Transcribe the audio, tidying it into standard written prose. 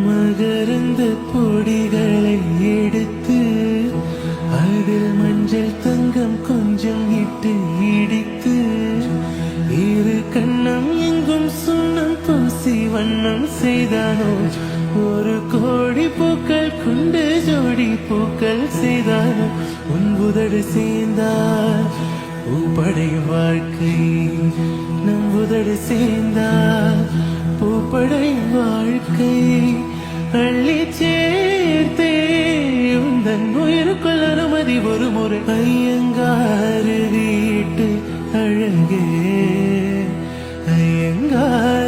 மகரந்த பொடிகளை எடுத்து அதில் மஞ்சள் தங்கம் கொஞ்சம் இட்டு இடித்து இரு கண்ணம் எங்கும் சுண்ணம் பூசி வண்ணம் செய்தானோ ஒரு கோடி பூக்கள் கொண்டு ஜோடி பூக்கள் செய்தானோ உன் உதடு சேர்ந்தால் பூப்படையும் வாழ்க்கை நம் உதடு சேர்ந்தால் பூப்படையும் வாழ்க்கை அள்ளி சேர்த்தே உந்தன் உயிருக்குள் அனுமதி ஒரு முறை ஐயங்காறு வீட்டு அழகே ஐயங்கார்